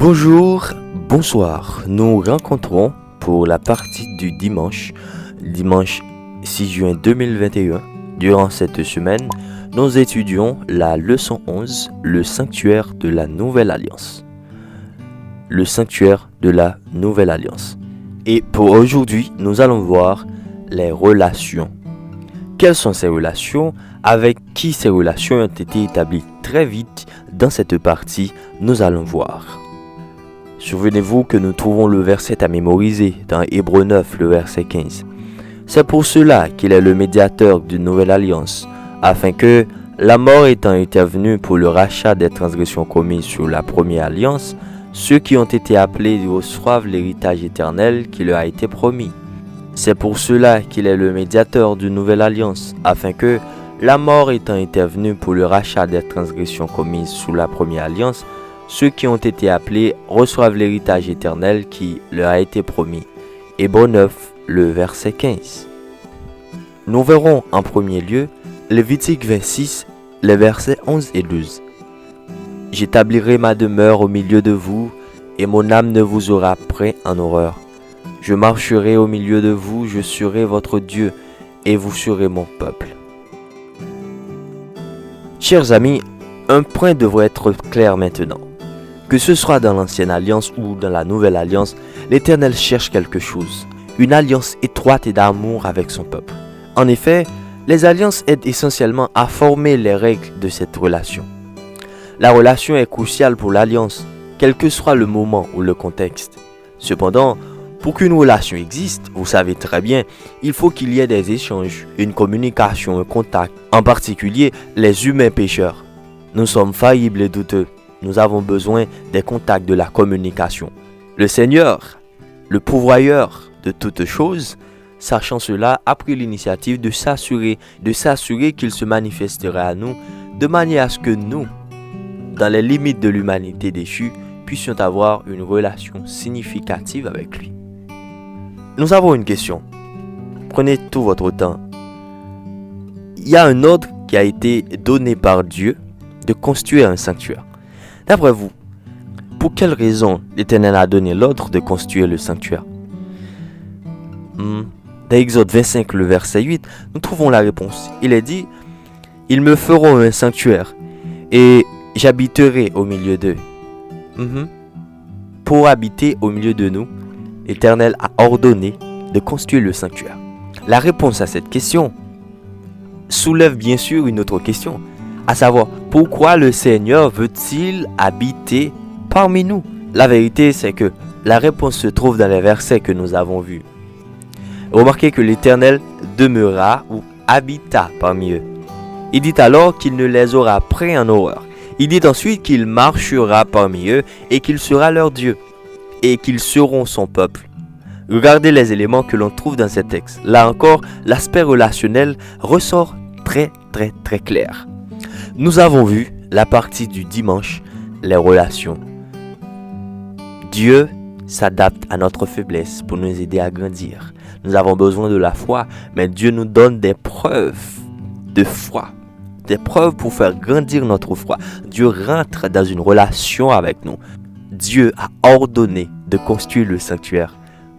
Bonjour, bonsoir. Nous rencontrons pour la partie du dimanche 6 juin 2021. Durant cette semaine, nous étudions la leçon 11, le sanctuaire de la Nouvelle Alliance. Le sanctuaire de la Nouvelle Alliance. Et pour aujourd'hui, nous allons voir les relations. Quelles sont ces relations? Avec qui ces relations ont été établies? Très vite, dans cette partie, nous allons voir. Souvenez-vous que nous trouvons le verset à mémoriser dans Hébreux 9, le verset 15. C'est pour cela qu'il est le médiateur d'une nouvelle alliance, afin que, la mort étant intervenue pour le rachat des transgressions commises sous la première alliance, ceux qui ont été appelés reçoivent l'héritage éternel qui leur a été promis. C'est pour cela qu'il est le médiateur d'une nouvelle alliance, afin que, la mort étant intervenue pour le rachat des transgressions commises sous la première alliance, ceux qui ont été appelés reçoivent l'héritage éternel qui leur a été promis. Hébreux 9, le verset 15. Nous verrons en premier lieu Lévitique 26, les versets 11 et 12. J'établirai ma demeure au milieu de vous, et mon âme ne vous aura point en horreur. Je marcherai au milieu de vous, je serai votre Dieu, et vous serez mon peuple. Chers amis, un point devrait être clair maintenant. Que ce soit dans l'ancienne alliance ou dans la nouvelle alliance, l'Éternel cherche quelque chose, une alliance étroite et d'amour avec son peuple. En effet, les alliances aident essentiellement à former les règles de cette relation. La relation est cruciale pour l'alliance, quel que soit le moment ou le contexte. Cependant, pour qu'une relation existe, vous savez très bien, il faut qu'il y ait des échanges, une communication, un contact, en particulier les humains pécheurs. Nous sommes faillibles et douteux. Nous avons besoin des contacts de la communication. Le Seigneur, le pourvoyeur de toutes choses, sachant cela, a pris l'initiative de s'assurer qu'il se manifesterait à nous, de manière à ce que nous, dans les limites de l'humanité déchue, puissions avoir une relation significative avec lui. Nous avons une question. Prenez tout votre temps. Il y a un ordre qui a été donné par Dieu de construire un sanctuaire. D'après vous, pour quelle raison l'Éternel a donné l'ordre de construire le sanctuaire? Dans Exode 25, le verset 8, nous trouvons la réponse. Il est dit, « Ils me feront un sanctuaire, et j'habiterai au milieu d'eux. » Pour habiter au milieu de nous, l'Éternel a ordonné de construire le sanctuaire. La réponse à cette question soulève bien sûr une autre question, à savoir, pourquoi le Seigneur veut-il habiter parmi nous? La vérité, c'est que la réponse se trouve dans les versets que nous avons vus. Remarquez que l'Éternel demeura ou habita parmi eux. Il dit alors qu'il ne les aura point en horreur. Il dit ensuite qu'il marchera parmi eux et qu'il sera leur Dieu et qu'ils seront son peuple. Regardez les éléments que l'on trouve dans ces textes. Là encore, l'aspect relationnel ressort très clair. Nous avons vu la partie du dimanche, les relations. Dieu s'adapte à notre faiblesse pour nous aider à grandir. Nous avons besoin de la foi, mais Dieu nous donne des preuves de foi. Des preuves pour faire grandir notre foi. Dieu rentre dans une relation avec nous. Dieu a ordonné de construire le sanctuaire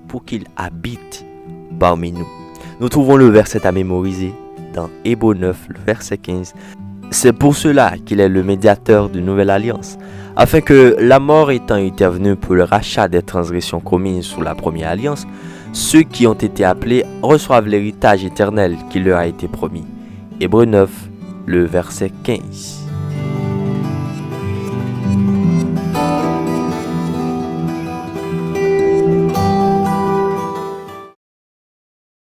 pour qu'il habite parmi nous. Nous trouvons le verset à mémoriser dans Hébreux 9, le verset 15. C'est pour cela qu'il est le médiateur d'une nouvelle alliance, afin que, la mort étant intervenue pour le rachat des transgressions commises sous la première alliance, ceux qui ont été appelés reçoivent l'héritage éternel qui leur a été promis. Hébreux 9, le verset 15.